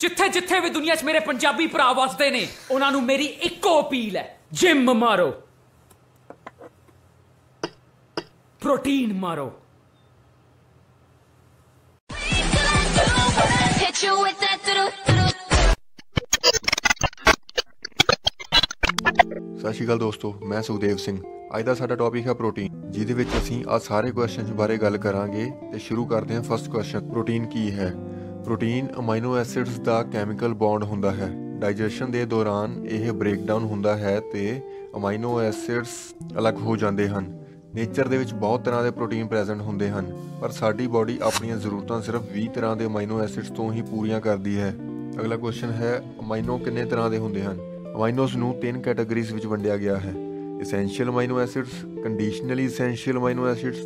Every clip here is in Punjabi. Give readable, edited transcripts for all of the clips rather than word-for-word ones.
जिथे जिथे भी दुनिया च मेरे पंजाबी भरा वसदे ने उन्होंने मेरी इको अपील है, जिम मारो, प्रोटीन मारो। ਸਤਿ ਸ਼੍ਰੀ ਅਕਾਲ ਦੋਸਤੋ, ਮੈਂ ਸੁਖਦੇਵ ਸਿੰਘ। ਅੱਜ ਦਾ ਸਾਡਾ ਟੌਪਿਕ ਹੈ ਪ੍ਰੋਟੀਨ, ਜਿਹਦੇ ਵਿੱਚ ਅਸੀਂ ਆ ਸਾਰੇ ਕੁਐਸਚਨਸ ਬਾਰੇ ਗੱਲ ਕਰਾਂਗੇ ਤੇ ਸ਼ੁਰੂ ਕਰਦੇ ਹਾਂ ਫਸਟ ਕੁਐਸਚਨ। ਪ੍ਰੋਟੀਨ ਕੀ ਹੈ? ਪ੍ਰੋਟੀਨ ਅਮਾਈਨੋ ਐਸਿਡਸ ਦਾ ਕੈਮੀਕਲ ਬੌਂਡ ਹੁੰਦਾ ਹੈ। ਡਾਈਜੈਸ਼ਨ ਦੇ ਦੌਰਾਨ ਇਹ ਬ੍ਰੇਕਡਾਊਨ ਹੁੰਦਾ ਹੈ ਤੇ ਅਮਾਈਨੋ ਐਸਿਡਸ ਅਲੱਗ ਹੋ ਜਾਂਦੇ ਹਨ। ਨੇਚਰ ਦੇ ਵਿੱਚ ਬਹੁਤ ਤਰ੍ਹਾਂ ਦੇ ਪ੍ਰੋਟੀਨ ਪ੍ਰੈਜ਼ੈਂਟ ਹੁੰਦੇ ਹਨ, ਪਰ ਸਾਡੀ ਬਾਡੀ ਆਪਣੀਆਂ ਜ਼ਰੂਰਤਾਂ ਸਿਰਫ 20 ਤਰ੍ਹਾਂ ਦੇ ਅਮਾਈਨੋ ਐਸਿਡਸ ਤੋਂ ਹੀ ਪੂਰੀਆਂ ਕਰਦੀ ਹੈ। ਅਗਲਾ ਕੁਐਸਚਨ ਹੈ, ਅਮਾਈਨੋ ਕਿੰਨੇ ਤਰ੍ਹਾਂ ਦੇ ਹੁੰਦੇ ਹਨ? ਅਮਾਈਨੋਸ ਨੂੰ 3 ਕੈਟਾਗਰੀਜ਼ ਵਿੱਚ ਵੰਡਿਆ ਗਿਆ ਹੈ: essential amino acids, conditionally essential amino acids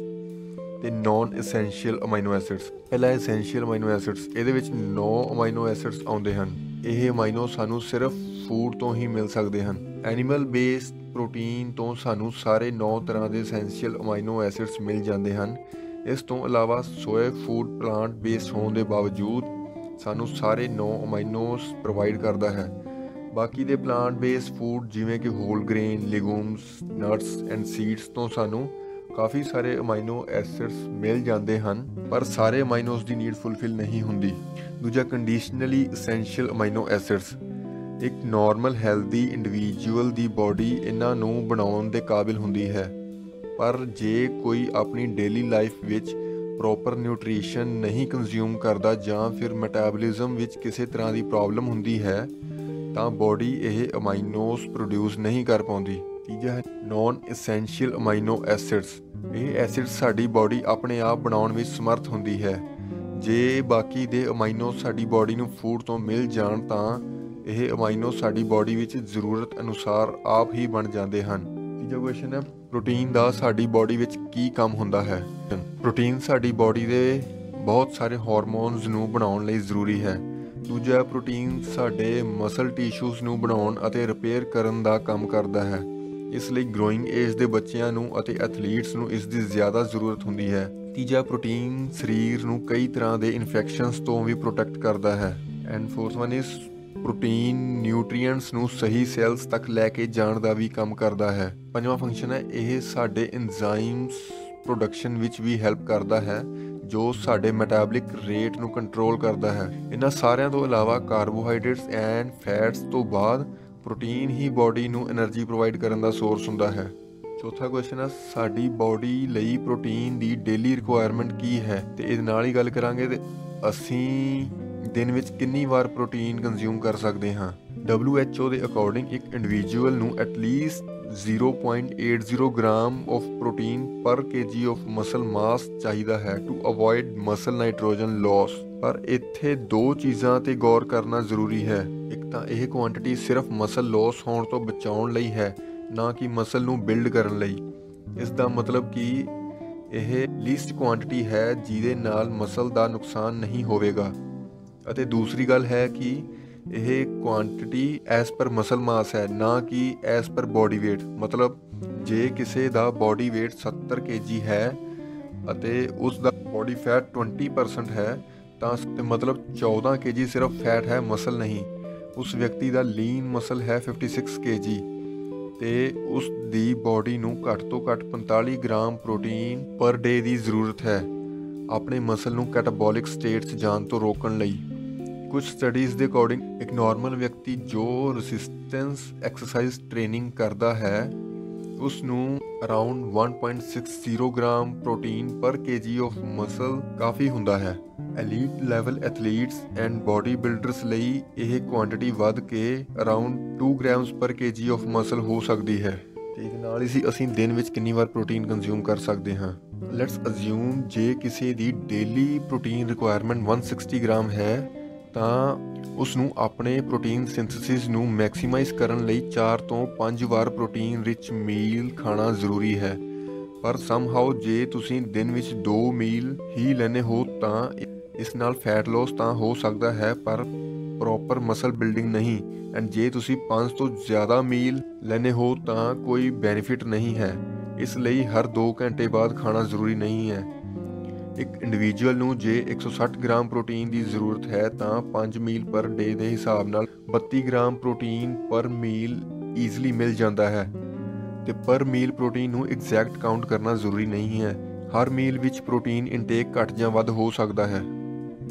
ਤੇ non essential amino acids। ਪਹਿਲਾ essential amino acids, ਇਹਦੇ ਵਿੱਚ 9 amino acids ਆਉਂਦੇ ਹਨ। ਇਹ ਅਮਾਈਨੋ ਸਾਨੂੰ ਸਿਰਫ ਫੂਡ ਤੋਂ ਹੀ ਮਿਲ ਸਕਦੇ ਹਨ। ਐਨੀਮਲ ਬੇਸਡ ਪ੍ਰੋਟੀਨ ਤੋਂ ਸਾਨੂੰ ਸਾਰੇ 9 ਤਰ੍ਹਾਂ ਦੇ essential amino acids ਮਿਲ ਜਾਂਦੇ ਹਨ। ਇਸ ਤੋਂ ਇਲਾਵਾ ਸੋਇਆ ਫੂਡ ਪਲਾਂਟ ਬੇਸਡ ਹੋਣ ਦੇ ਬਾਵਜੂਦ ਸਾਨੂੰ ਸਾਰੇ 9 ਅਮਾਈਨੋਸ ਪ੍ਰੋਵਾਈਡ ਕਰਦਾ ਹੈ। ਬਾਕੀ ਦੇ ਪਲਾਂਟ ਬੇਸਡ ਫੂਡ ਜਿਵੇਂ ਕਿ whole grain, legumes, nuts and seeds ਤੋਂ ਸਾਨੂੰ ਕਾਫੀ ਸਾਰੇ ਅਮਾਈਨੋ ਐਸਿਡਸ ਮਿਲ ਜਾਂਦੇ ਹਨ, ਪਰ ਸਾਰੇ ਅਮਾਈਨੋਸ ਦੀ ਨੀਡ ਫੁਲਫਿਲ ਨਹੀਂ ਹੁੰਦੀ। ਦੂਜਾ, ਕੰਡੀਸ਼ਨਲੀ ਅਸੈਂਸ਼ੀਅਲ ਅਮਾਈਨੋ ਐਸਿਡਸ। ਇੱਕ ਨਾਰਮਲ ਹੈਲਦੀ ਇੰਡੀਵਿਜੂਅਲ ਦੀ ਬਾਡੀ ਇਹਨਾਂ ਨੂੰ ਬਣਾਉਣ ਦੇ ਕਾਬਿਲ ਹੁੰਦੀ ਹੈ, ਪਰ ਜੇ ਕੋਈ ਆਪਣੀ ਡੇਲੀ ਲਾਈਫ ਵਿੱਚ ਪ੍ਰੋਪਰ ਨਿਊਟ੍ਰੀਸ਼ਨ ਨਹੀਂ ਕੰਜ਼ਿਊਮ ਕਰਦਾ ਜਾਂ ਫਿਰ ਮੈਟਾਬੋਲਿਜ਼ਮ ਵਿੱਚ ਕਿਸੇ ਤਰ੍ਹਾਂ ਦੀ ਪ੍ਰੋਬਲਮ ਹੁੰਦੀ ਹੈ ਤਾਂ ਬਾਡੀ ਇਹ ਅਮਾਈਨੋਸ ਪ੍ਰੋਡਿਊਸ ਨਹੀਂ ਕਰ ਪਾਉਂਦੀ। ਤੀਜਾ ਹੈ ਨੋਨ ਐਸੈਂਸ਼ੀਅਲ ਅਮਾਈਨੋ ਐਸਿਡਸ। ਇਹ ਐਸਿਡਸ ਸਾਡੀ ਬਾਡੀ ਆਪਣੇ ਆਪ ਬਣਾਉਣ ਵਿੱਚ ਸਮਰਥ ਹੁੰਦੀ ਹੈ। ਜੇ ਬਾਕੀ ਦੇ ਅਮਾਈਨੋਸ ਸਾਡੀ ਬਾਡੀ ਨੂੰ ਫੂਡ ਤੋਂ ਮਿਲ ਜਾਣ ਤਾਂ ਇਹ ਅਮਾਈਨੋਸ ਸਾਡੀ ਬਾਡੀ ਵਿੱਚ ਜ਼ਰੂਰਤ ਅਨੁਸਾਰ ਆਪ ਹੀ ਬਣ ਜਾਂਦੇ ਹਨ। ਤੀਜਾ ਕੁਐਸਚਨ ਹੈ, ਪ੍ਰੋਟੀਨ ਦਾ ਸਾਡੀ ਬਾਡੀ ਵਿੱਚ ਕੀ ਕੰਮ ਹੁੰਦਾ ਹੈ? ਪ੍ਰੋਟੀਨ ਸਾਡੀ ਬਾਡੀ ਦੇ ਬਹੁਤ ਸਾਰੇ ਹਾਰਮੋਨਸ ਨੂੰ ਬਣਾਉਣ ਲਈ ਜ਼ਰੂਰੀ ਹੈ। ਦੂਜਾ, ਪ੍ਰੋਟੀਨ ਸਾਡੇ ਮਸਲ ਟਿਸ਼ੂਜ਼ ਨੂੰ ਬਣਾਉਣ ਅਤੇ ਰਿਪੇਅਰ ਕਰਨ ਦਾ ਕੰਮ ਕਰਦਾ ਹੈ। ਇਸ ਲਈ ਗਰੋਇੰਗ ਏਜ ਦੇ ਬੱਚਿਆਂ ਨੂੰ ਅਤੇ ਐਥਲੀਟਸ ਨੂੰ ਇਸ ਦੀ ਜ਼ਿਆਦਾ ਜ਼ਰੂਰਤ ਹੁੰਦੀ ਹੈ। ਤੀਜਾ, ਪ੍ਰੋਟੀਨ ਸਰੀਰ ਨੂੰ ਕਈ ਤਰ੍ਹਾਂ ਦੇ ਇਨਫੈਕਸ਼ਨਸ ਤੋਂ ਵੀ ਪ੍ਰੋਟੈਕਟ ਕਰਦਾ ਹੈ। And fourth one is, protein nutrients ਨੂੰ ਸਹੀ ਸੈਲਸ ਤੱਕ ਲੈ ਕੇ ਜਾਣ ਦਾ ਵੀ ਕੰਮ ਕਰਦਾ ਹੈ। ਪੰਜਵਾਂ ਫੰਕਸ਼ਨ ਹੈ, ਇਹ ਸਾਡੇ ਐਂਜ਼ਾਈਮਸ ਪ੍ਰੋਡਕਸ਼ਨ ਵਿੱਚ ਵੀ ਹੈਲਪ ਕਰਦਾ ਹੈ, ਜੋ ਸਾਡੇ ਮੈਟਾਬੋਲਿਕ ਰੇਟ ਨੂੰ ਕੰਟਰੋਲ ਕਰਦਾ ਹੈ। ਇਹਨਾਂ ਸਾਰਿਆਂ ਤੋਂ ਇਲਾਵਾ ਕਾਰਬੋਹਾਈਡਰੇਟਸ ਐਂਡ ਫੈਟਸ ਤੋਂ ਬਾਅਦ ਪ੍ਰੋਟੀਨ ਹੀ ਬਾਡੀ ਨੂੰ એનર્ਜੀ ਪ੍ਰੋਵਾਈਡ ਕਰਨ ਦਾ ਸੋਰਸ ਹੁੰਦਾ ਹੈ। ਚੌਥਾ ਕੁਐਸਚਨ ਹੈ, ਸਾਡੀ ਬਾਡੀ ਲਈ ਪ੍ਰੋਟੀਨ ਦੀ ਡੇਲੀ ਰਿਕੁਆਇਰਮੈਂਟ ਕੀ ਹੈ? ਤੇ ਇਹਦੇ ਨਾਲ ਹੀ ਗੱਲ ਕਰਾਂਗੇ ਤੇ ਅਸੀਂ ਦਿਨ ਵਿੱਚ ਕਿੰਨੀ ਵਾਰ ਪ੍ਰੋਟੀਨ ਕੰਜ਼ਿਊਮ ਕਰ ਸਕਦੇ ਹਾਂ। WHO ਦੇ ਅਕੋਰਡਿੰਗ ਇੱਕ ਇੰਡੀਵਿਜੂਅਲ ਨੂੰ at least 0.80 gram of protein per kg of muscle mass ਚਾਹੀਦਾ ਹੈ to avoid muscle nitrogen loss. ਪਰ ਇੱਥੇ 2 ਚੀਜ਼ਾਂ ਤੇ ਗੌਰ ਕਰਨਾ ਜ਼ਰੂਰੀ ਹੈ। ਇੱਕ ਤਾਂ ਇਹ ਕੁਆਂਟੀਟੀ ਸਿਰਫ ਮਸਲ ਲਾਸ ਹੋਣ ਤੋਂ ਬਚਾਉਣ ਲਈ ਹੈ, ਨਾ ਕਿ ਮਸਲ ਨੂੰ ਬਿਲਡ ਕਰਨ ਲਈ। ਇਸ ਦਾ ਮਤਲਬ ਕਿ ਇਹ ਲੀਸਟ ਕੁਆਂਟੀਟੀ ਹੈ ਜਿਹਦੇ ਨਾਲ ਮਸਲ ਦਾ ਨੁਕਸਾਨ ਨਹੀਂ ਹੋਵੇਗਾ। ਅਤੇ ਦੂਸਰੀ ਗੱਲ ਹੈ ਕਿ ਇਹ ਕੁਆਂਟੀਟੀ ਐਸ ਪਰ ਮਸਲ ਮਾਸ ਹੈ, ਨਾ ਕਿ ਐਸ ਪਰ ਬੋਡੀ ਵੇਟ। ਮਤਲਬ ਜੇ ਕਿਸੇ ਦਾ ਬੋਡੀ ਵੇਟ 70 kg ਹੈ ਅਤੇ ਉਸ ਦਾ ਬੋਡੀ ਫੈਟ 20% ਹੈ ਤਾਂ ਮਤਲਬ 14 kg ਸਿਰਫ ਫੈਟ ਹੈ, ਮਸਲ ਨਹੀਂ। ਉਸ ਵਿਅਕਤੀ ਦਾ ਲੀਨ ਮਸਲ ਹੈ 56 kg ਤੇ ਉਸ ਦੀ ਬੋਡੀ ਨੂੰ ਘੱਟ ਤੋਂ ਘੱਟ 45 ਗ੍ਰਾਮ ਪ੍ਰੋਟੀਨ ਪਰ ਡੇ ਦੀ ਜ਼ਰੂਰਤ ਹੈ ਆਪਣੇ ਮਸਲ ਨੂੰ ਕੈਟਾਬੋਲਿਕ ਸਟੇਟ 'ਚ ਜਾਣ ਤੋਂ ਰੋਕਣ ਲਈ। ਕੁਝ ਸਟੱਡੀਜ਼ ਦੇ ਅਕੋਰਡਿੰਗ ਇੱਕ ਨਾਰਮਲ ਵਿਅਕਤੀ ਜੋ ਰੈਸਿਸਟੈਂਸ ਐਕਸਰਸਾਈਜ਼ ਟ੍ਰੇਨਿੰਗ ਕਰਦਾ ਹੈ ਉਸ ਨੂੰ around 1.60 gram protein per kg of muscle ਕਾਫੀ ਹੁੰਦਾ ਹੈ। Elite level athletes and body builders ਲਈ ਇਹ ਕੁਆਂਟੀਟੀ ਵੱਧ ਕੇ ਅਰਾਊਂਡ 2 ਗ੍ਰਾਮਸ ਪਰ kg ਆਫ ਮਸਲ ਹੋ ਸਕਦੀ ਹੈ। ਤੇ ਇਹਦੇ ਨਾਲ ਹੀ ਅਸੀਂ ਦਿਨ ਵਿੱਚ ਕਿੰਨੀ ਵਾਰ ਪ੍ਰੋਟੀਨ ਕੰਜ਼ਿਊਮ ਕਰ ਸਕਦੇ ਹਾਂ। ਲੈਟਸ ਅਜ਼ਿਊਮ ਜੇ ਕਿਸੇ ਦੀ ਡੇਲੀ ਪ੍ਰੋਟੀਨ ਰਿਕੁਆਇਰਮੈਂਟ 160 ਗ੍ਰਾਮ ਹੈ ਤਾਂ ਉਸ ਨੂੰ ਆਪਣੇ ਪ੍ਰੋਟੀਨ ਸਿੰਥੇਸਿਸ ਨੂੰ ਮੈਕਸੀਮਾਈਜ਼ ਕਰਨ ਲਈ 4 ਤੋਂ 5 ਵਾਰ ਪ੍ਰੋਟੀਨ ਰਿਚ ਮੀਲ ਖਾਣਾ ਜ਼ਰੂਰੀ ਹੈ। ਪਰ ਸਮਹਾਉ ਜੇ ਤੁਸੀਂ ਦਿਨ ਵਿੱਚ 2 ਮੀਲ ਹੀ ਲੈਂਦੇ ਹੋ ਤਾਂ ਇਸ ਨਾਲ ਫੈਟ ਲਾਸ ਤਾਂ ਹੋ ਸਕਦਾ ਹੈ, ਪਰ ਪ੍ਰੋਪਰ ਮਸਲ ਬਿਲਡਿੰਗ ਨਹੀਂ। ਐਂਡ ਜੇ ਤੁਸੀਂ 5 ਤੋਂ ਜ਼ਿਆਦਾ ਮੀਲ ਲੈਂਦੇ ਹੋ ਤਾਂ ਕੋਈ ਬੈਨੀਫਿਟ ਨਹੀਂ ਹੈ। ਇਸ ਲਈ ਹਰ 2 ਘੰਟੇ ਬਾਅਦ ਖਾਣਾ ਜ਼ਰੂਰੀ ਨਹੀਂ ਹੈ। ਇੱਕ ਇੰਡੀਵਿਜੂਅਲ ਨੂੰ ਜੇ 160 ਗ੍ਰਾਮ ਪ੍ਰੋਟੀਨ ਦੀ ਜ਼ਰੂਰਤ ਹੈ ਤਾਂ 5 ਮੀਲ ਪਰ ਡੇ ਦੇ ਹਿਸਾਬ ਨਾਲ 32 ਗ੍ਰਾਮ ਪ੍ਰੋਟੀਨ ਪਰ ਮੀਲ ਈਜ਼ੀਲੀ ਮਿਲ ਜਾਂਦਾ ਹੈ। ਤੇ ਪਰ ਮੀਲ ਪ੍ਰੋਟੀਨ ਨੂੰ ਐਗਜ਼ੈਕਟ ਕਾਊਂਟ ਕਰਨਾ ਜ਼ਰੂਰੀ ਨਹੀਂ ਹੈ। ਹਰ ਮੀਲ ਵਿੱਚ ਪ੍ਰੋਟੀਨ ਇਨਟੇਕ ਘੱਟ ਜਾਂ ਵੱਧ ਹੋ ਸਕਦਾ ਹੈ।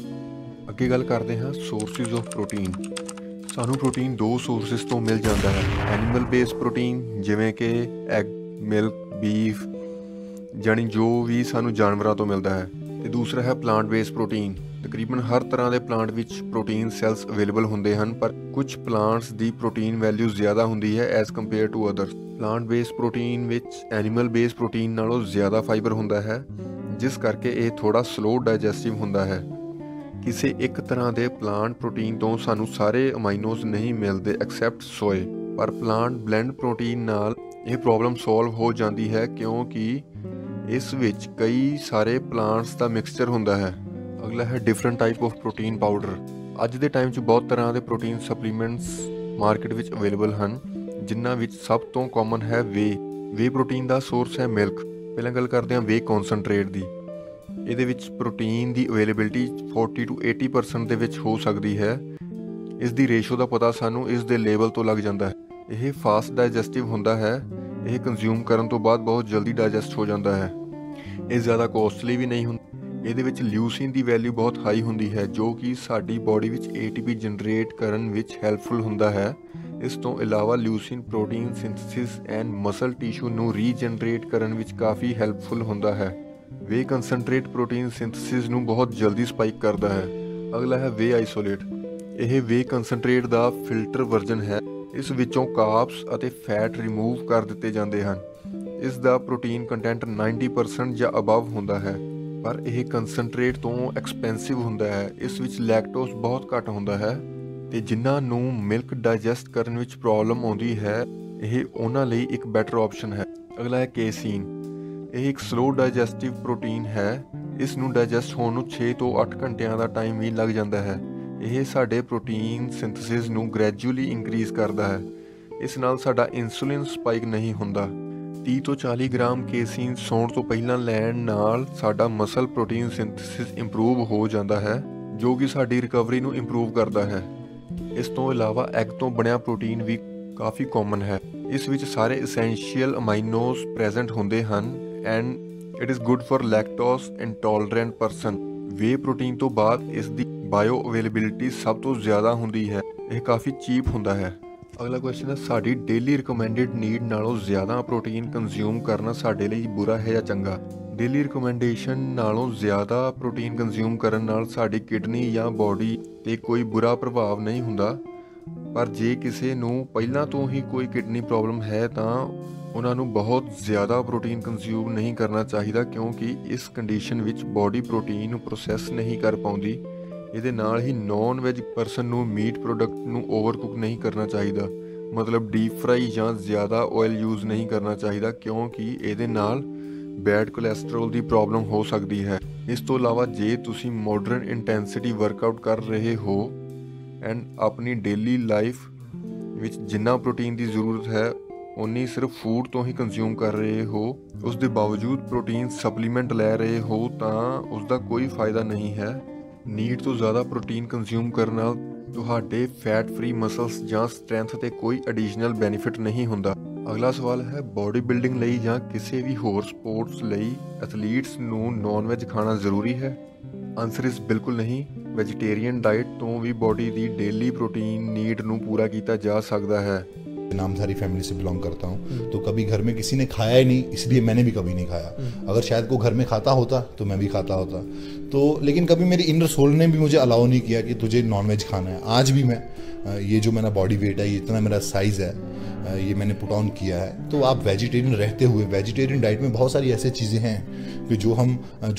ਅੱਗੇ ਗੱਲ ਕਰਦੇ ਹਾਂ ਸੋਰਸਿਸ ਆਫ ਪ੍ਰੋਟੀਨ। ਸਾਨੂੰ ਪ੍ਰੋਟੀਨ ਦੋ ਸੋਰਸਿਸ ਤੋਂ ਮਿਲ ਜਾਂਦਾ ਹੈ। ਐਨੀਮਲ ਬੇਸ ਪ੍ਰੋਟੀਨ ਜਿਵੇਂ ਕਿ ਐਗ, ਮਿਲਕ, ਬੀਫ, ਜਾਣੀ ਜੋ ਵੀ ਸਾਨੂੰ ਜਾਨਵਰਾਂ ਤੋਂ ਮਿਲਦਾ ਹੈ। ਤੇ ਦੂਸਰਾ ਹੈ ਪਲਾਂਟ ਬੇਸ ਪ੍ਰੋਟੀਨ। ਤਕਰੀਬਨ ਹਰ ਤਰ੍ਹਾਂ ਦੇ ਪਲਾਂਟ ਵਿੱਚ ਪ੍ਰੋਟੀਨ ਸੈਲਸ ਅਵੇਲੇਬਲ ਹੁੰਦੇ ਹਨ, ਪਰ ਕੁਝ ਪਲਾਂਟਸ ਦੀ ਪ੍ਰੋਟੀਨ ਵੈਲਿਊ ਜ਼ਿਆਦਾ ਹੁੰਦੀ ਹੈ as compare to others. Plant base protein ਵਿੱਚ ਐਨੀਮਲ ਬੇਸ ਪ੍ਰੋਟੀਨ ਨਾਲੋਂ ਜ਼ਿਆਦਾ ਫਾਈਬਰ ਹੁੰਦਾ ਹੈ, ਜਿਸ ਕਰਕੇ ਇਹ ਥੋੜਾ ਸਲੋ ਡਾਈਜੈਸਟਿਵ ਹੁੰਦਾ ਹੈ। ਕਿਸੇ ਇੱਕ ਤਰ੍ਹਾਂ ਦੇ ਪਲਾਂਟ ਪ੍ਰੋਟੀਨ ਤੋਂ ਸਾਨੂੰ ਸਾਰੇ ਅਮਾਈਨੋਜ਼ ਨਹੀਂ ਮਿਲਦੇ ਐਕਸੈਪਟ ਸੋਏ, ਪਰ ਪਲਾਂਟ ਬਲੈਂਡ ਪ੍ਰੋਟੀਨ ਨਾਲ ਇਹ ਪ੍ਰੋਬਲਮ ਸੋਲਵ ਹੋ ਜਾਂਦੀ ਹੈ ਕਿਉਂਕਿ ਇਸ ਵਿੱਚ ਕਈ ਸਾਰੇ ਪਲਾਂਟਸ ਦਾ ਮਿਕਸਚਰ ਹੁੰਦਾ ਹੈ। ਅਗਲਾ ਹੈ different type of protein powder. ਅੱਜ ਦੇ ਟਾਈਮ 'ਚ ਬਹੁਤ ਤਰ੍ਹਾਂ ਦੇ ਪ੍ਰੋਟੀਨ ਸਪਲੀਮੈਂਟਸ ਮਾਰਕੀਟ ਵਿੱਚ ਅਵੇਲੇਬਲ ਹਨ, ਜਿਨ੍ਹਾਂ ਵਿੱਚ ਸਭ ਤੋਂ ਕਾਮਨ ਹੈ ਵੇ ਪ੍ਰੋਟੀਨ ਦਾ ਸੋਰਸ ਹੈ ਮਿਲਕ। ਪਹਿਲਾਂ ਗੱਲ ਕਰਦੇ ਹਾਂ ਵੇ ਕੌਨਸਨਟਰੇਟ ਦੀ। ਇਹਦੇ ਵਿੱਚ ਪ੍ਰੋਟੀਨ ਦੀ ਅਵੇਲੇਬਿਲਿਟੀ 40 to 80% ਦੇ ਵਿੱਚ ਹੋ ਸਕਦੀ ਹੈ। ਇਸ ਦੀ ਰੇਸ਼ੋ ਦਾ ਪਤਾ ਸਾਨੂੰ ਇਸ ਦੇ ਲੇਬਲ ਤੋਂ ਲੱਗ ਜਾਂਦਾ ਹੈ। ਇਹ ਫਾਸਟ ਡਾਈਜੈਸਟਿਵ ਹੁੰਦਾ ਹੈ। ਇਹ ਕੰਜ਼ਿਊਮ ਕਰਨ ਤੋਂ ਬਾਅਦ ਬਹੁਤ ਜਲਦੀ ਡਾਈਜੈਸਟ ਹੋ ਜਾਂਦਾ ਹੈ। ਇਹ ਜ਼ਿਆਦਾ ਕੋਸਟਲੀ ਵੀ ਨਹੀਂ ਹੁੰਦਾ। ਇਹਦੇ ਵਿੱਚ ਲਿਊਸਿਨ ਦੀ ਵੈਲਿਊ ਬਹੁਤ ਹਾਈ ਹੁੰਦੀ ਹੈ, ਜੋ ਕਿ ਸਾਡੀ ਬੋਡੀ ਵਿੱਚ ATP ਜਨਰੇਟ ਕਰਨ ਵਿੱਚ ਹੈਲਪਫੁਲ ਹੁੰਦਾ ਹੈ। ਇਸ ਤੋਂ ਇਲਾਵਾ ਲਿਊਸਿਨ ਪ੍ਰੋਟੀਨ ਸਿੰਥਸਿਸ ਐਂਡ ਮਸਲ ਟਿਸ਼ੂ ਨੂੰ ਰੀਜਨਰੇਟ ਕਰਨ ਵਿੱਚ ਕਾਫੀ ਹੈਲਪਫੁਲ ਹੁੰਦਾ ਹੈ। ਵੇ ਕੰਸਨਟਰੇਟ ਪ੍ਰੋਟੀਨ ਸਿੰਥਸਿਸ ਨੂੰ ਬਹੁਤ ਜਲਦੀ ਸਪਾਈਕ ਕਰਦਾ ਹੈ। ਅਗਲਾ ਹੈ ਵੇ ਆਈਸੋਲੇਟ। ਇਹ ਵੇ ਕੰਸਨਟਰੇਟ ਦਾ ਫਿਲਟਰ ਵਰਜ਼ਨ ਹੈ। ਇਸ ਵਿੱਚੋਂ ਕਾਰਬਸ ਅਤੇ ਫੈਟ ਰਿਮੂਵ ਕਰ ਦਿੱਤੇ ਜਾਂਦੇ ਹਨ। ਇਸ ਦਾ ਪ੍ਰੋਟੀਨ ਕੰਟੈਂਟ 90% ਜਾਂ ਅਬਵ ਹੁੰਦਾ ਹੈ, ਪਰ ਇਹ ਕੰਸਨਟਰੇਟ ਤੋਂ ਐਕਸਪੈਂਸਿਵ ਹੁੰਦਾ ਹੈ। ਇਸ ਵਿੱਚ ਲੈਕਟੋਸ ਬਹੁਤ ਘੱਟ ਹੁੰਦਾ ਹੈ, ਤੇ ਜਿਨ੍ਹਾਂ ਨੂੰ ਮਿਲਕ ਡਾਈਜੈਸਟ ਕਰਨ ਵਿੱਚ ਪ੍ਰੋਬਲਮ ਆਉਂਦੀ ਹੈ, ਇਹ ਉਹਨਾਂ ਲਈ ਇੱਕ ਬੈਟਰ ਆਪਸ਼ਨ ਹੈ। ਅਗਲਾ ਹੈ ਕੇਸੀਨ। ਇਹ ਇੱਕ ਸਲੋ ਡਾਈਜੈਸਟਿਵ ਪ੍ਰੋਟੀਨ ਹੈ। ਇਸ ਨੂੰ ਡਾਈਜੈਸਟ ਹੋਣ ਨੂੰ 6 ਤੋਂ 8 ਘੰਟਿਆਂ ਦਾ ਟਾਈਮ ਵੀ ਲੱਗ ਜਾਂਦਾ ਹੈ। ਇਹ ਸਾਡੇ ਪ੍ਰੋਟੀਨ ਸਿੰਥਸਿਸ ਨੂੰ ਗ੍ਰੈਜੂਅਲੀ ਇਨਕਰੀਜ਼ ਕਰਦਾ ਹੈ। ਇਸ ਨਾਲ ਸਾਡਾ ਇਨਸੂਲਿਨ ਸਪਾਈਕ ਨਹੀਂ ਹੁੰਦਾ। 30 ਤੋਂ 40 ਗ੍ਰਾਮ ਕੇਸੀਨ ਸੌਣ ਤੋਂ ਪਹਿਲਾਂ ਲੈਣ ਨਾਲ ਸਾਡਾ ਮਸਲ ਪ੍ਰੋਟੀਨ ਸਿੰਥਸਿਸ ਇੰਪਰੂਵ ਹੋ ਜਾਂਦਾ ਹੈ, ਜੋ ਕਿ ਸਾਡੀ ਰਿਕਵਰੀ ਨੂੰ ਇੰਪਰੂਵ ਕਰਦਾ ਹੈ। ਇਸ ਤੋਂ ਇਲਾਵਾ ਐਗ ਤੋਂ ਬਣਿਆ ਪ੍ਰੋਟੀਨ ਵੀ ਕਾਫੀ ਕਾਮਨ ਹੈ। ਇਸ ਵਿੱਚ ਸਾਰੇ ਐਸੈਂਸ਼ੀਅਲ ਅਮਾਈਨੋਜ਼ ਪ੍ਰੈਜ਼ੈਂਟ ਹੁੰਦੇ ਹਨ and it is good for lactose intolerant person. Whey protein ਤੋਂ ਬਾਅਦ ਇਸ ਦੀ ਬਾਇਓ ਅਵੇਲੇਬਿਲਿਟੀ ਸਭ ਤੋਂ ਜ਼ਿਆਦਾ ਹੁੰਦੀ ਹੈ। ਇਹ ਕਾਫੀ ਚੀਪ ਹੁੰਦਾ ਹੈ। ਅਗਲਾ ਕੁਐਸਚਨ ਹੈ ਸਾਡੀ ਡੇਲੀ ਰਿਕਮੈਂਡਡ ਨੀਡ ਨਾਲੋਂ ਜ਼ਿਆਦਾ ਪ੍ਰੋਟੀਨ ਕੰਜ਼ਿਊਮ ਕਰਨਾ ਸਾਡੇ ਲਈ ਬੁਰਾ ਹੈ ਜਾਂ ਚੰਗਾ? ਡੇਲੀ ਰਿਕਮੈਂਡੇਸ਼ਨ ਨਾਲੋਂ ਜ਼ਿਆਦਾ ਪ੍ਰੋਟੀਨ ਕੰਜ਼ਿਊਮ ਕਰਨ ਨਾਲ ਸਾਡੀ ਕਿਡਨੀ ਜਾਂ ਬੋਡੀ ਤੇ ਕੋਈ ਬੁਰਾ ਪ੍ਰਭਾਵ ਨਹੀਂ ਹੁੰਦਾ, ਪਰ ਜੇ ਕਿਸੇ ਨੂੰ ਪਹਿਲਾਂ ਤੋਂ ਹੀ ਕੋਈ ਕਿਡਨੀ ਪ੍ਰੋਬਲਮ ਹੈ ਤਾਂ ਉਹਨਾਂ ਨੂੰ ਬਹੁਤ ਜ਼ਿਆਦਾ ਪ੍ਰੋਟੀਨ ਕੰਜ਼ਿਊਮ ਨਹੀਂ ਕਰਨਾ ਚਾਹੀਦਾ, ਕਿਉਂਕਿ ਇਸ ਕੰਡੀਸ਼ਨ ਵਿੱਚ ਬੋਡੀ ਪ੍ਰੋਟੀਨ ਨੂੰ ਪ੍ਰੋਸੈਸ ਨਹੀਂ ਕਰ ਪਾਉਂਦੀ। ਇਹਦੇ ਨਾਲ ਹੀ ਨੌਨ ਵੈਜ ਪਰਸਨ ਨੂੰ ਮੀਟ ਪ੍ਰੋਡਕਟ ਨੂੰ ਓਵਰਕੁੱਕ ਨਹੀਂ ਕਰਨਾ ਚਾਹੀਦਾ, ਮਤਲਬ ਡੀਪ ਫਰਾਈ ਜਾਂ ਜ਼ਿਆਦਾ ਆਇਲ ਯੂਜ਼ ਨਹੀਂ ਕਰਨਾ ਚਾਹੀਦਾ, ਕਿਉਂਕਿ ਇਹਦੇ ਨਾਲ ਬੈਡ ਕੋਲੇਸਟ੍ਰੋਲ ਦੀ ਪ੍ਰੋਬਲਮ ਹੋ ਸਕਦੀ ਹੈ। ਇਸ ਤੋਂ ਇਲਾਵਾ ਜੇ ਤੁਸੀਂ ਮਾਡਰਨ ਇੰਟੈਂਸਿਟੀ ਵਰਕਆਊਟ ਕਰ ਰਹੇ ਹੋ ਐਂਡ ਆਪਣੀ ਡੇਲੀ ਲਾਈਫ ਵਿੱਚ ਜਿੰਨਾ ਪ੍ਰੋਟੀਨ ਦੀ ਜ਼ਰੂਰਤ ਹੈ ਉਨੀ ਸਿਰਫ ਫੂਡ ਤੋਂ ਹੀ ਕੰਜ਼ਿਊਮ ਕਰ ਰਹੇ ਹੋ, ਉਸ ਦੇ ਬਾਵਜੂਦ ਪ੍ਰੋਟੀਨ ਸਪਲੀਮੈਂਟ ਲੈ ਰਹੇ ਹੋ, ਤਾਂ ਉਸ ਦਾ ਕੋਈ ਫਾਇਦਾ ਨਹੀਂ ਹੈ। ਨੀਡ ਤੋਂ ਜ਼ਿਆਦਾ ਪ੍ਰੋਟੀਨ ਕੰਜ਼ਿਊਮ ਕਰਨ ਨਾਲ ਤੁਹਾਡੇ ਫੈਟ ਫ੍ਰੀ ਮਸਲਸ ਜਾਂ ਸਟਰੈਂਥ ਤੇ ਕੋਈ ਐਡੀਸ਼ਨਲ ਬੈਨੀਫਿਟ ਨਹੀਂ ਹੁੰਦਾ। ਅਗਲਾ ਸਵਾਲ ਹੈ ਬੋਡੀ ਬਿਲਡਿੰਗ ਲਈ ਜਾਂ ਕਿਸੇ ਵੀ ਹੋਰ ਸਪੋਰਟਸ ਲਈ ਐਥਲੀਟਸ ਨੂੰ ਨਾਨ ਵੈਜ ਖਾਣਾ ਜ਼ਰੂਰੀ ਹੈ? ਆਨਸਰ ਇਸ ਬਿਲਕੁਲ ਨਹੀਂ। वेजिटेरियन डाइट तो भी body the daily protein need ਨੂੰ पूरा किया जा सकता है। नामधारी फैमिली से बिलोंग करता हूँ, तो कभी घर में किसी ने खाया ही नहीं, इसलिए मैंने भी कभी नहीं खाया। अगर शायद कोई घर में खाता होता तो मैं भी खाता होता, तो लेकिन कभी मेरी इनर सोल ने भी मुझे अलाउ नहीं किया कि तुझे नॉनवेज खाना है। आज भी मैं ये जो मेरा बॉडी वेट है, ये इतना मेरा साइज़ है, ये मैंने पुट ऑन किया है। तो आप वेजिटेरियन रहते हुए, वेजिटेरियन डाइट में बहुत सारी ऐसी चीज़ें हैं कि जो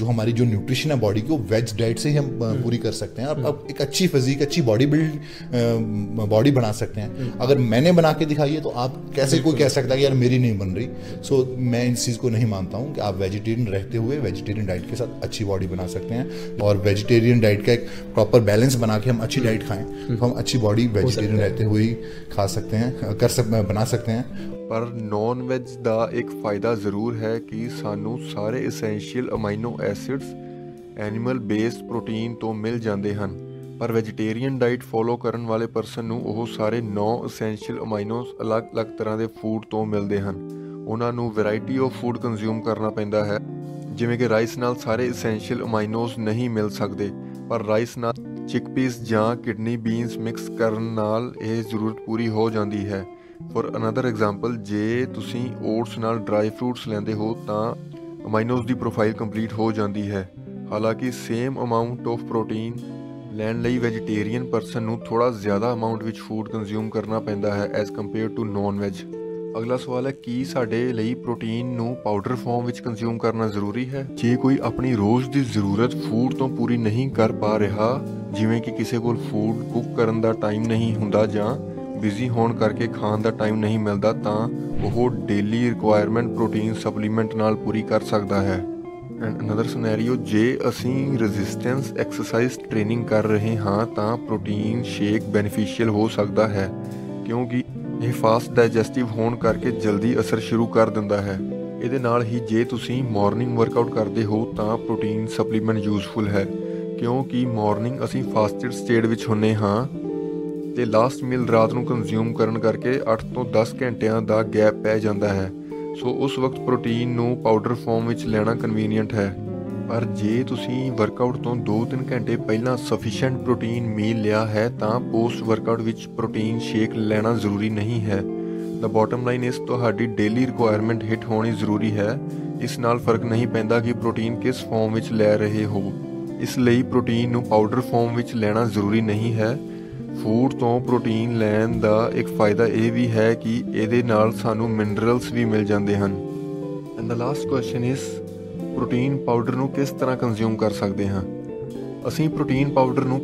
हमारी जो न्यूट्रिशन है बॉडी की, वो वेज डाइट से ही हम पूरी कर सकते हैं, और अब एक अच्छी फिजिक, अच्छी बॉडी बना सकते हैं। अगर मैंने बना के दिखाई है तो आप कैसे कोई कह सकता है कि यार मेरी नहीं बन रही। सो मैं इस चीज़ को नहीं मानता हूँ कि आप वेजिटेरियन रहते हुए वेजिटेरियन डाइट के साथ अच्छी बॉडी बना सकते हैं, और वेजिटेरियन डाइट का एक प्रॉपर बैलेंस बना के हम अच्छी डाइट खाएं तो हम अच्छी बॉडी वेजिटेरियन रहते हुए ही खा सकते हैं, बना सकते हैं। पर नॉन वेज ਦਾ ਇੱਕ ਫਾਇਦਾ ਜ਼ਰੂਰ ਹੈ ਕਿ ਸਾਨੂੰ ਸਾਰੇ essential amino acids animal based protein ਤੋਂ ਮਿਲ ਜਾਂਦੇ ਹਨ, ਪਰ ਵੈਜੀਟੇਰੀਅਨ ਡਾਈਟ ਫੋਲੋ ਕਰਨ ਵਾਲੇ ਪਰਸਨ ਨੂੰ ਉਹ ਸਾਰੇ 9 ਐਸੈਂਸ਼ੀਅਲ ਅਮਾਈਨੋਸ ਅਲੱਗ-ਅਲੱਗ ਤਰ੍ਹਾਂ ਦੇ ਫੂਡ ਤੋਂ ਮਿਲਦੇ ਹਨ। ਉਹਨਾਂ ਨੂੰ ਵੈਰਾਈਟੀ ਆਫ ਫੂਡ ਕੰਜ਼ਿਊਮ ਕਰਨਾ ਪੈਂਦਾ ਹੈ, ਜਿਵੇਂ ਕਿ ਰਾਈਸ ਨਾਲ ਸਾਰੇ ਐਸੈਂਸ਼ੀਅਲ ਅਮਾਈਨੋਸ ਨਹੀਂ ਮਿਲ ਸਕਦੇ, ਪਰ ਰਾਈਸ ਨਾਲ ਚਿਕਪੀਸ ਜਾਂ ਕਿਡਨੀ ਬੀਨਸ ਮਿਕਸ ਕਰਨ ਨਾਲ ਇਹ ਜ਼ਰੂਰਤ ਪੂਰੀ ਹੋ ਜਾਂਦੀ ਹੈ। ਫॉर ਅਨਦਰ ਐਗਜ਼ਾਮਪਲ, ਜੇ ਤੁਸੀਂ ਓਟਸ ਨਾਲ ਡਰਾਈ ਫਰੂਟਸ ਲੈਂਦੇ ਹੋ ਤਾਂ ਅਮਾਈਨੋਸ ਦੀ ਪ੍ਰੋਫਾਈਲ ਕੰਪਲੀਟ ਹੋ ਜਾਂਦੀ ਹੈ। ਹਾਲਾਂਕਿ ਸੇਮ ਅਮਾਊਂਟ ਆਫ ਪ੍ਰੋਟੀਨ ਲੈਣ ਲਈ ਵੈਜੀਟੇਰੀਅਨ ਪਰਸਨ ਨੂੰ ਥੋੜਾ ਜ਼ਿਆਦਾ ਅਮਾਊਂਟ ਵਿੱਚ ਫੂਡ ਕੰਜ਼ਿਊਮ ਕਰਨਾ ਪੈਂਦਾ ਹੈ as compare to non veg. ਅਗਲਾ ਸਵਾਲ ਹੈ, ਕੀ ਸਾਡੇ ਲਈ ਪ੍ਰੋਟੀਨ ਨੂੰ ਪਾਊਡਰ ਫਾਰਮ ਵਿੱਚ ਕੰਜ਼ਿਊਮ ਕਰਨਾ ਜ਼ਰੂਰੀ ਹੈ? ਜੇ ਕੋਈ ਆਪਣੀ ਰੋਜ਼ ਦੀ ਜ਼ਰੂਰਤ ਫੂਡ ਤੋਂ ਪੂਰੀ ਨਹੀਂ ਕਰ ਪਾ ਰਿਹਾ, ਜਿਵੇਂ ਕਿ ਕਿਸੇ ਕੋਲ ਫੂਡ ਕੁੱਕ ਕਰਨ ਦਾ ਟਾਈਮ ਨਹੀਂ ਹੁੰਦਾ ਜਾਂ ਬਿਜ਼ੀ ਹੋਣ ਕਰਕੇ ਖਾਣ ਦਾ ਟਾਈਮ ਨਹੀਂ ਮਿਲਦਾ, ਤਾਂ ਉਹ ਡੇਲੀ ਰਿਕੁਆਇਰਮੈਂਟ ਪ੍ਰੋਟੀਨ ਸਪਲੀਮੈਂਟ ਨਾਲ ਪੂਰੀ ਕਰ ਸਕਦਾ ਹੈ। ਐਂਡ ਅਨਦਰ ਸਿਨੈਰੀਓ, ਜੇ ਅਸੀਂ ਰੈਜ਼ਿਸਟੈਂਸ ਐਕਸਰਸਾਈਜ਼ ਟ੍ਰੇਨਿੰਗ ਕਰ ਰਹੇ ਹਾਂ ਤਾਂ ਪ੍ਰੋਟੀਨ ਸ਼ੇਕ ਬੈਨੀਫੀਸ਼ੀਅਲ ਹੋ ਸਕਦਾ ਹੈ, ਕਿਉਂਕਿ ਇਹ ਫਾਸਟ ਡਾਈਜੈਸਟਿਵ ਹੋਣ ਕਰਕੇ ਜਲਦੀ ਅਸਰ ਸ਼ੁਰੂ ਕਰ ਦਿੰਦਾ ਹੈ। ਇਹਦੇ ਨਾਲ ਹੀ ਜੇ ਤੁਸੀਂ ਮਾਰਨਿੰਗ ਵਰਕਆਊਟ ਕਰਦੇ ਹੋ ਤਾਂ ਪ੍ਰੋਟੀਨ ਸਪਲੀਮੈਂਟ ਯੂਜ਼ਫੁਲ ਹੈ, ਕਿਉਂਕਿ ਮਾਰਨਿੰਗ ਅਸੀਂ ਫਾਸਟਡ ਸਟੇਟ ਵਿੱਚ ਹੁੰਨੇ ਹਾਂ ਤੇ ਲਾਸਟ ਮੀਲ ਰਾਤ ਨੂੰ ਕੰਜ਼ਿਊਮ ਕਰਨ ਕਰਕੇ 8 ਤੋਂ 10 ਘੰਟਿਆਂ ਦਾ ਗੈਪ ਪੈ ਜਾਂਦਾ ਹੈ। ਸੋ ਉਸ ਵਕਤ ਪ੍ਰੋਟੀਨ ਨੂੰ ਪਾਊਡਰ ਫਾਰਮ ਵਿੱਚ ਲੈਣਾ ਕਨਵੀਨੀਅੰਟ ਹੈ। ਪਰ ਜੇ ਤੁਸੀਂ ਵਰਕਆਊਟ ਤੋਂ 2-3 ਘੰਟੇ ਪਹਿਲਾਂ ਸਫੀਸ਼ੀਐਂਟ ਪ੍ਰੋਟੀਨ ਮੀਲ ਲਿਆ ਹੈ ਤਾਂ ਪੋਸਟ ਵਰਕਆਊਟ ਵਿੱਚ ਪ੍ਰੋਟੀਨ ਸ਼ੇਕ ਲੈਣਾ ਜ਼ਰੂਰੀ ਨਹੀਂ ਹੈ। ਦ ਬਾਟਮ ਲਾਈਨ ਇਸ ਤੁਹਾਡੀ ਡੇਲੀ ਰਿਕੁਆਇਰਮੈਂਟ ਹਿੱਟ ਹੋਣੀ ਜ਼ਰੂਰੀ ਹੈ। ਇਸ ਨਾਲ ਫਰਕ ਨਹੀਂ ਪੈਂਦਾ ਕਿ ਪ੍ਰੋਟੀਨ ਕਿਸ ਫਾਰਮ ਵਿੱਚ ਲੈ ਰਹੇ ਹੋ। ਇਸ ਲਈ ਪ੍ਰੋਟੀਨ ਨੂੰ ਪਾਊਡਰ ਫਾਰਮ ਵਿੱਚ ਲੈਣਾ ਜ਼ਰੂਰੀ ਨਹੀਂ ਹੈ। ਫੂਡ ਤੋਂ ਪ੍ਰੋਟੀਨ ਲੈਣ ਦਾ ਇੱਕ ਫਾਇਦਾ ਇਹ ਵੀ ਹੈ ਕਿ ਇਹਦੇ ਨਾਲ ਸਾਨੂੰ ਮਿਨਰਲਸ ਵੀ ਮਿਲ ਜਾਂਦੇ ਹਨ। And the last question is, protein powder ਨੂੰ ਕਿਸ ਤਰ੍ਹਾਂ ਕੰਜ਼ਿਊਮ ਕਰ ਸਕਦੇ ਹਾਂ? ਅਸੀਂ ਪ੍ਰੋਟੀਨ ਪਾਊਡਰ ਨੂੰ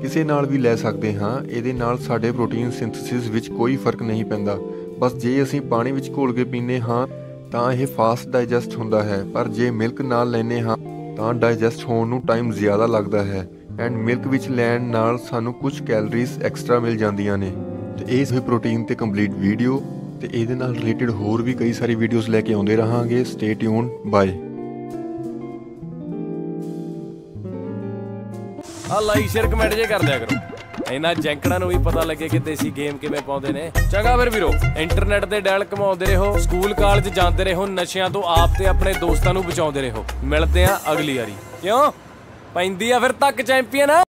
ਕਿਸੇ ਨਾਲ ਵੀ ਲੈ ਸਕਦੇ ਹਾਂ। ਇਹਦੇ ਨਾਲ ਸਾਡੇ ਪ੍ਰੋਟੀਨ ਸਿੰਥੇਸਿਸ ਵਿੱਚ ਕੋਈ ਫਰਕ ਨਹੀਂ ਪੈਂਦਾ। ਬਸ ਜੇ ਅਸੀਂ ਪਾਣੀ ਵਿੱਚ ਘੋਲ ਕੇ ਪੀਂਦੇ ਹਾਂ ਤਾਂ ਇਹ ਫਾਸਟ ਡਾਈਜੈਸਟ ਹੁੰਦਾ ਹੈ, ਪਰ ਜੇ ਮਿਲਕ ਨਾਲ ਲੈਂਦੇ ਹਾਂ ਤਾਂ ਡਾਈਜੈਸਟ ਹੋਣ ਨੂੰ ਟਾਈਮ ਜ਼ਿਆਦਾ ਲੱਗਦਾ ਹੈ। ਐਂਡ ਮਿਲਕ ਵਿੱਚ ਲੈਣ ਨਾਲ ਸਾਨੂੰ ਕੁਝ ਕੈਲਰੀਜ਼ ਐਕਸਟਰਾ ਮਿਲ ਜਾਂਦੀਆਂ ਨੇ। ਤੇ ਇਹ ਸੀ ਪ੍ਰੋਟੀਨ ਤੇ ਕੰਪਲੀਟ ਵੀਡੀਓ, ਤੇ ਇਹਦੇ ਨਾਲ ਰਿਲੇਟਡ ਹੋਰ ਵੀ ਕਈ ਸਾਰੀ ਵੀਡੀਓਜ਼ ਲੈ ਕੇ ਆਉਂਦੇ ਰਹਾਂਗੇ। Stay tune, bye. ਆ ਲਾਈਕ ਸ਼ੇਅਰ ਕਮੈਂਟ ਜੇ ਕਰ ਦਿਆ ਕਰੋ, ਇਹਨਾਂ ਜੈਂਕੜਾਂ ਨੂੰ ਵੀ ਪਤਾ ਲੱਗੇ ਕਿ ਦੇਸੀ ਗੇਮ ਕਿਵੇਂ ਪਾਉਂਦੇ ਨੇ। ਚੰਗਾ ਫਿਰ ਵੀਰੋ, ਇੰਟਰਨੈਟ ਤੇ ਡੈਲ ਘਮਾਉਂਦੇ ਰਹੋ, ਸਕੂਲ ਕਾਲਜ ਜਾਂਦੇ ਰਹੋ, ਨਸ਼ਿਆਂ ਤੋਂ ਆਪ ਤੇ ਆਪਣੇ ਦੋਸਤਾਂ ਨੂੰ ਬਚਾਉਂਦੇ ਰਹੋ। ਮਿਲਦੇ ਆ ਅਗਲੀ ਵਾਰੀ। ਕਿਉਂ ਪੈਂਦੀ ਆ ਫਿਰ ਤੱਕ ਚੈਂਪੀਅਨ।